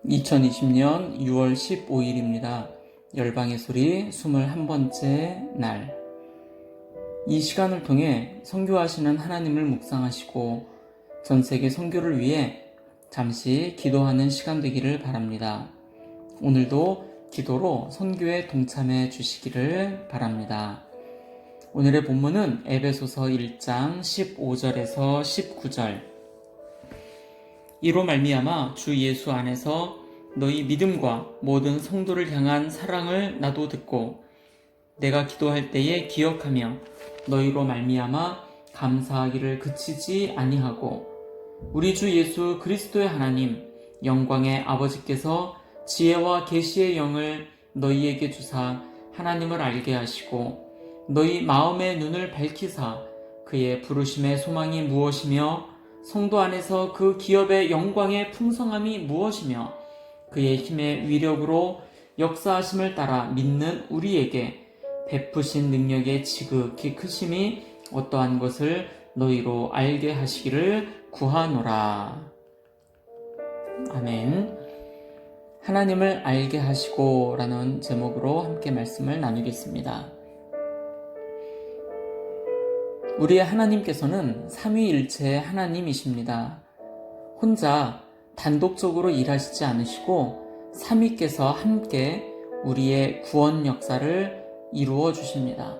2020년 6월 15일입니다. 열방의 소리 21번째 날. 이 시간을 통해 선교하시는 하나님을 묵상하시고 전세계 선교를 위해 잠시 기도하는 시간 되기를 바랍니다. 오늘도 기도로 선교에 동참해 주시기를 바랍니다. 오늘의 본문은 에베소서 1장 15절에서 19절. 이로 말미암아 주 예수 안에서 너희 믿음과 모든 성도를 향한 사랑을 나도 듣고 내가 기도할 때에 기억하며 너희로 말미암아 감사하기를 그치지 아니하고 우리 주 예수 그리스도의 하나님 영광의 아버지께서 지혜와 계시의 영을 너희에게 주사 하나님을 알게 하시고 너희 마음의 눈을 밝히사 그의 부르심의 소망이 무엇이며 성도 안에서 그 기업의 영광의 풍성함이 무엇이며 그의 힘의 위력으로 역사하심을 따라 믿는 우리에게 베푸신 능력의 지극히 크심이 어떠한 것을 너희로 알게 하시기를 구하노라. 아멘. 하나님을 알게 하시고 라는 제목으로 함께 말씀을 나누겠습니다. 우리의 하나님께서는 삼위일체의 하나님이십니다. 혼자 단독적으로 일하시지 않으시고 삼위께서 함께 우리의 구원 역사를 이루어 주십니다.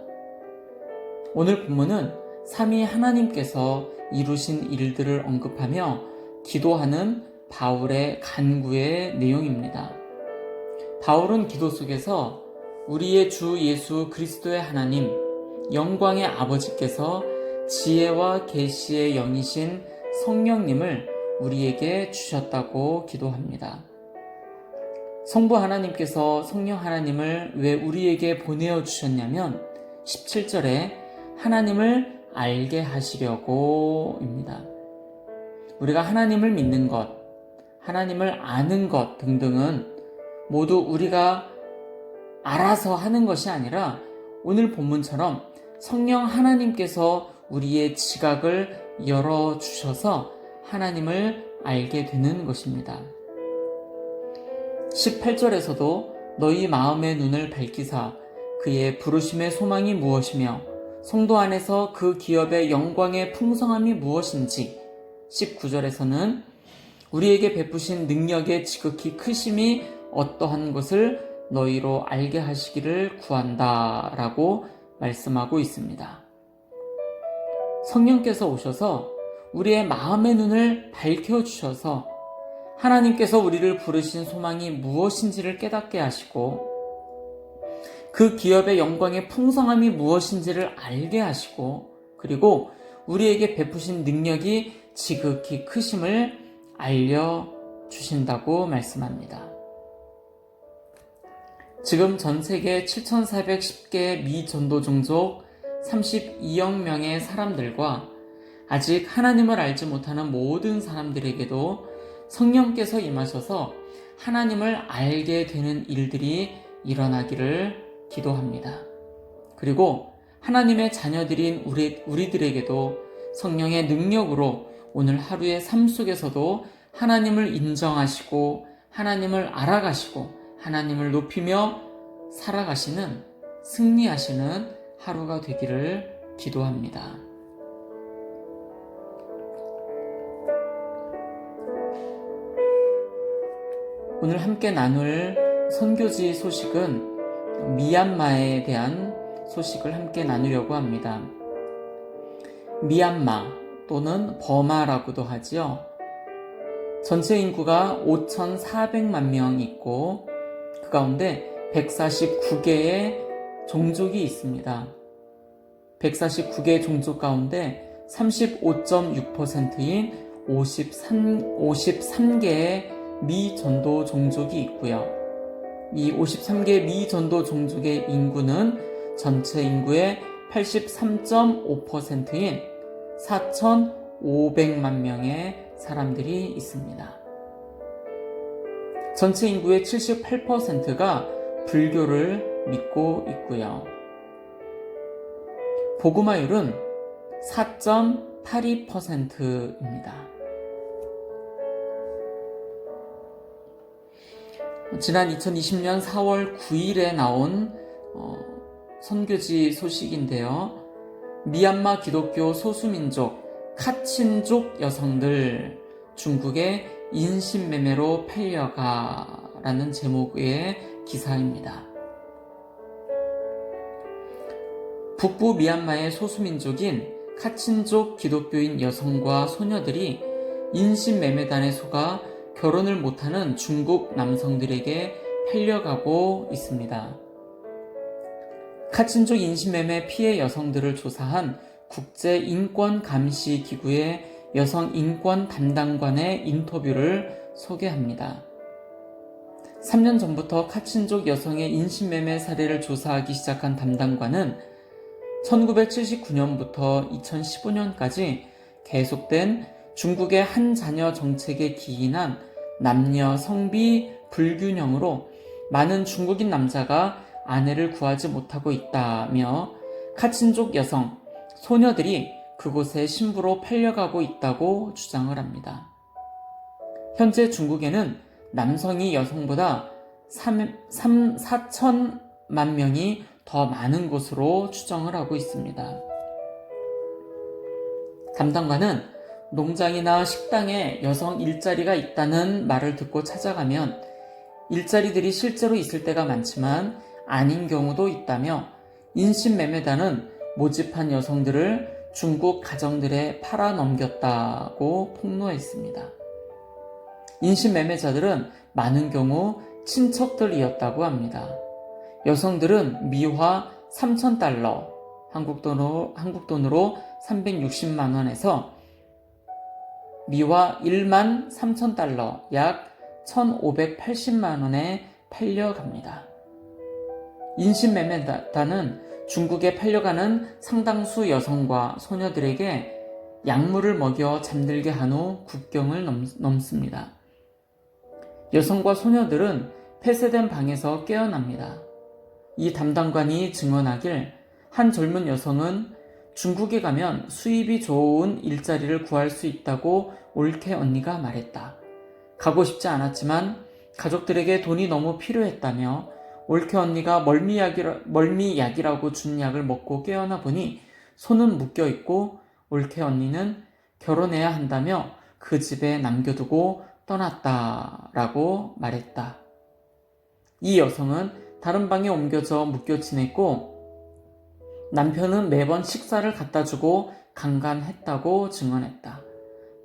오늘 본문은 삼위 하나님께서 이루신 일들을 언급하며 기도하는 바울의 간구의 내용입니다. 바울은 기도 속에서 우리의 주 예수 그리스도의 하나님 영광의 아버지께서 지혜와 계시의 영이신 성령님을 우리에게 주셨다고 기도합니다. 성부 하나님께서 성령 하나님을 왜 우리에게 보내어 주셨냐면 17절에 하나님을 알게 하시려고입니다. 우리가 하나님을 믿는 것, 하나님을 아는 것 등등은 모두 우리가 알아서 하는 것이 아니라 오늘 본문처럼 성령 하나님께서 우리의 지각을 열어주셔서 하나님을 알게 되는 것입니다. 18절에서도 너희 마음의 눈을 밝히사 그의 부르심의 소망이 무엇이며 성도 안에서 그 기업의 영광의 풍성함이 무엇인지 19절에서는 우리에게 베푸신 능력의 지극히 크심이 어떠한 것을 너희로 알게 하시기를 구한다 라고 말씀하고 있습니다. 성령께서 오셔서 우리의 마음의 눈을 밝혀주셔서 하나님께서 우리를 부르신 소망이 무엇인지를 깨닫게 하시고 그 기업의 영광의 풍성함이 무엇인지를 알게 하시고 그리고 우리에게 베푸신 능력이 지극히 크심을 알려주신다고 말씀합니다. 지금 전 세계 7,410개 미전도 종족 32억 명의 사람들과 아직 하나님을 알지 못하는 모든 사람들에게도 성령께서 임하셔서 하나님을 알게 되는 일들이 일어나기를 기도합니다. 그리고 하나님의 자녀들인 우리들에게도 성령의 능력으로 오늘 하루의 삶 속에서도 하나님을 인정하시고 하나님을 알아가시고 하나님을 높이며 살아가시는 승리하시는 하루가 되기를 기도합니다. 오늘 함께 나눌 선교지 소식은 미얀마에 대한 소식을 함께 나누려고 합니다. 미얀마 또는 버마라고도 하지요. 전체 인구가 5,400만 명 있고 그 가운데 149개의 종족이 있습니다. 149개의 종족 가운데 35.6%인 53개의 미전도 종족이 있고요. 이 53개 미전도 종족의 인구는 전체 인구의 83.5%인 4,500만 명의 사람들이 있습니다. 전체 인구의 78%가 불교를 믿고 있고요. 복음화율은 4.82%입니다. 지난 2020년 4월 9일에 나온 선교지 소식인데요. 미얀마 기독교 소수민족 카친족 여성들 중국의 인신매매로 팔려가라는 제목의 기사입니다. 북부 미얀마의 소수민족인 카친족 기독교인 여성과 소녀들이 인신매매단에 속아 결혼을 못하는 중국 남성들에게 팔려가고 있습니다. 카친족 인신매매 피해 여성들을 조사한 국제인권감시기구의 여성인권 담당관의 인터뷰를 소개합니다. 3년 전부터 카친족 여성의 인신매매 사례를 조사하기 시작한 담당관은 1979년부터 2015년까지 계속된 중국의 한 자녀 정책에 기인한 남녀 성비 불균형으로 많은 중국인 남자가 아내를 구하지 못하고 있다며 카친족 여성, 소녀들이 그곳에 신부로 팔려가고 있다고 주장을 합니다. 현재 중국에는 남성이 여성보다 4천만 명이 더 많은 것으로 추정을 하고 있습니다. 담당관은 농장이나 식당에 여성 일자리가 있다는 말을 듣고 찾아가면 일자리들이 실제로 있을 때가 많지만 아닌 경우도 있다며 인신매매단은 모집한 여성들을 중국 가정들에 팔아넘겼다고 폭로했습니다. 인신매매자들은 많은 경우 친척들이었다고 합니다. 여성들은 미화 3,000달러, 한국 돈으로 360만 원에서 미화 1만 3,000달러, 약 1,580만 원에 팔려갑니다. 인신매매단은 중국에 팔려가는 상당수 여성과 소녀들에게 약물을 먹여 잠들게 한 후 국경을 넘습니다. 여성과 소녀들은 폐쇄된 방에서 깨어납니다. 이 담당관이 증언하길 한 젊은 여성은 중국에 가면 수입이 좋은 일자리를 구할 수 있다고 올케 언니가 말했다. 가고 싶지 않았지만 가족들에게 돈이 너무 필요했다며 올케 언니가 멀미약이라고 준 약을 먹고 깨어나 보니 손은 묶여있고 올케 언니는 결혼해야 한다며 그 집에 남겨두고 떠났다라고 말했다. 이 여성은 다른 방에 옮겨져 묶여 지냈고 남편은 매번 식사를 갖다 주고 강간했다고 증언했다.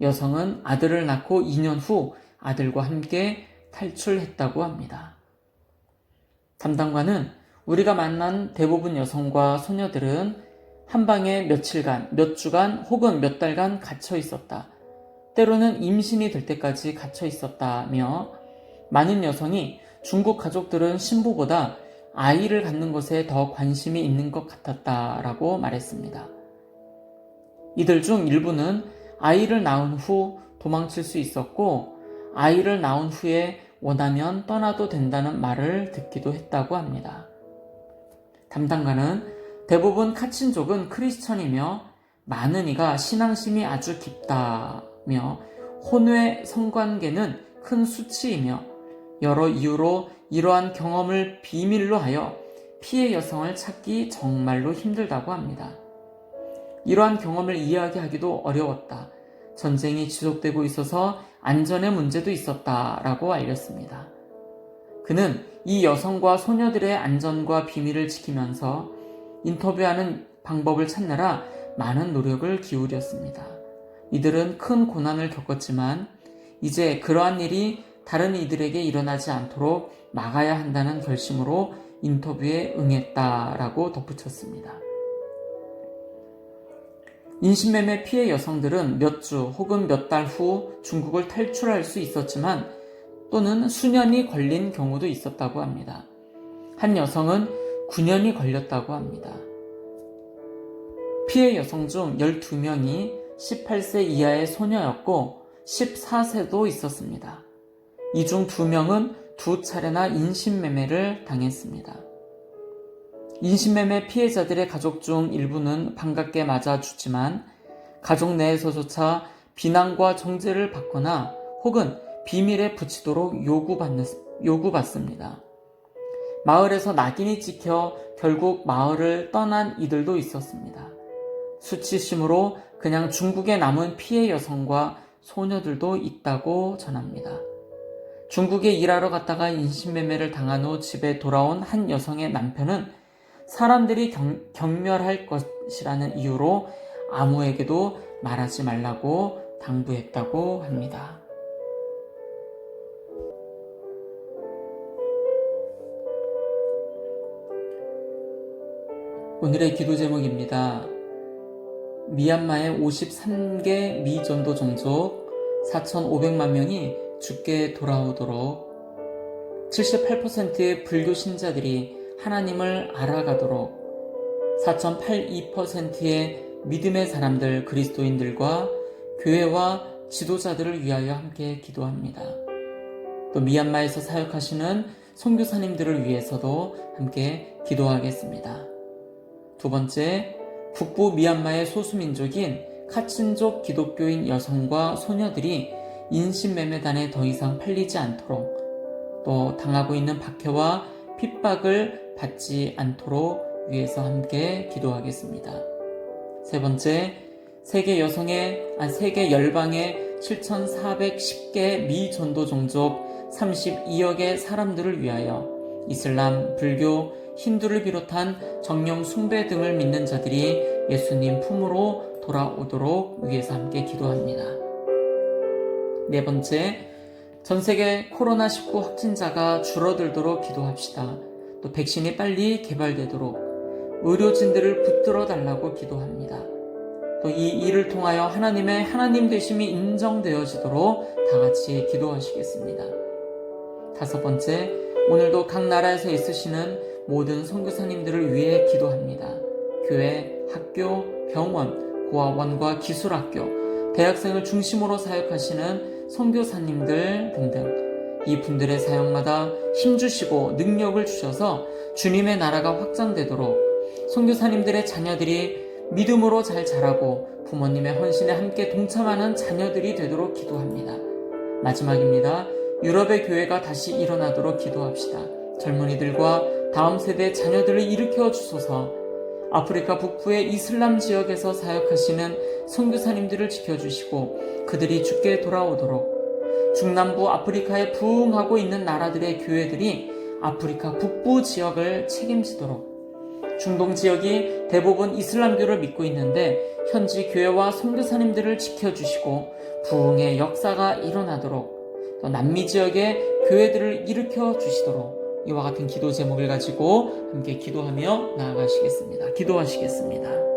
여성은 아들을 낳고 2년 후 아들과 함께 탈출했다고 합니다. 담당관은 우리가 만난 대부분 여성과 소녀들은 한 방에 며칠간, 몇 주간 혹은 몇 달간 갇혀 있었다. 때로는 임신이 될 때까지 갇혀 있었다며 많은 여성이 중국 가족들은 신부보다 아이를 갖는 것에 더 관심이 있는 것 같았다라고 말했습니다. 이들 중 일부는 아이를 낳은 후 도망칠 수 있었고 아이를 낳은 후에 원하면 떠나도 된다는 말을 듣기도 했다고 합니다. 담당관은 대부분 카친족은 크리스천이며 많은 이가 신앙심이 아주 깊다며 혼외 성관계는 큰 수치이며 여러 이유로 이러한 경험을 비밀로 하여 피해 여성을 찾기 정말로 힘들다고 합니다. 이러한 경험을 이해하게 하기도 어려웠다. 전쟁이 지속되고 있어서 안전의 문제도 있었다라고 알렸습니다. 그는 이 여성과 소녀들의 안전과 비밀을 지키면서 인터뷰하는 방법을 찾느라 많은 노력을 기울였습니다. 이들은 큰 고난을 겪었지만 이제 그러한 일이 다른 이들에게 일어나지 않도록 막아야 한다는 결심으로 인터뷰에 응했다라고 덧붙였습니다. 인신매매 피해 여성들은 몇 주 혹은 몇 달 후 중국을 탈출할 수 있었지만 또는 수년이 걸린 경우도 있었다고 합니다. 한 여성은 9년이 걸렸다고 합니다. 피해 여성 중 12명이 18세 이하의 소녀였고 14세도 있었습니다. 이 중 2명은 2차례나 인신매매를 당했습니다. 인신매매 피해자들의 가족 중 일부는 반갑게 맞아주지만 가족 내에서조차 비난과 정죄를 받거나 혹은 비밀에 붙이도록 요구받습니다. 마을에서 낙인이 찍혀 결국 마을을 떠난 이들도 있었습니다. 수치심으로 그냥 중국에 남은 피해 여성과 소녀들도 있다고 전합니다. 중국에 일하러 갔다가 인신매매를 당한 후 집에 돌아온 한 여성의 남편은 사람들이 경멸할 것이라는 이유로 아무에게도 말하지 말라고 당부했다고 합니다. 오늘의 기도 제목입니다. 미얀마의 53개 미전도 종족 4,500만 명이 주께 돌아오도록 78%의 불교 신자들이 하나님을 알아가도록 4.82%의 믿음의 사람들 그리스도인들과 교회와 지도자들을 위하여 함께 기도합니다. 또 미얀마에서 사역하시는 선교사님들을 위해서도 함께 기도하겠습니다. 두 번째, 북부 미얀마의 소수민족인 카친족 기독교인 여성과 소녀들이 인신매매단에 더 이상 팔리지 않도록 또 당하고 있는 박해와 핍박을 받지 않도록 위해서 함께 기도하겠습니다. 세 번째, 세계 열방의 7,410개 미전도 종족 32억의 사람들을 위하여 이슬람, 불교, 힌두를 비롯한 정령 숭배 등을 믿는 자들이 예수님 품으로 돌아오도록 위해서 함께 기도합니다. 네 번째, 전 세계 코로나19 확진자가 줄어들도록 기도합시다. 또 백신이 빨리 개발되도록 의료진들을 붙들어 달라고 기도합니다. 또 이 일을 통하여 하나님의 하나님 되심이 인정되어지도록 다 같이 기도하시겠습니다. 다섯 번째, 오늘도 각 나라에서 있으시는 모든 선교사님들을 위해 기도합니다. 교회, 학교, 병원, 고아원과 기술학교, 대학생을 중심으로 사역하시는 선교사님들 등등 이 분들의 사역마다 힘주시고 능력을 주셔서 주님의 나라가 확장되도록 선교사님들의 자녀들이 믿음으로 잘 자라고 부모님의 헌신에 함께 동참하는 자녀들이 되도록 기도합니다. 마지막입니다. 유럽의 교회가 다시 일어나도록 기도합시다. 젊은이들과 다음 세대 자녀들을 일으켜 주소서. 아프리카 북부의 이슬람 지역에서 사역하시는 선교사님들을 지켜주시고 그들이 주께 돌아오도록 중남부 아프리카에 부흥하고 있는 나라들의 교회들이 아프리카 북부 지역을 책임지도록 중동 지역이 대부분 이슬람교를 믿고 있는데 현지 교회와 선교사님들을 지켜주시고 부흥의 역사가 일어나도록 또 남미 지역의 교회들을 일으켜 주시도록 이와 같은 기도 제목을 가지고 함께 기도하며 나아가시겠습니다. 기도하시겠습니다.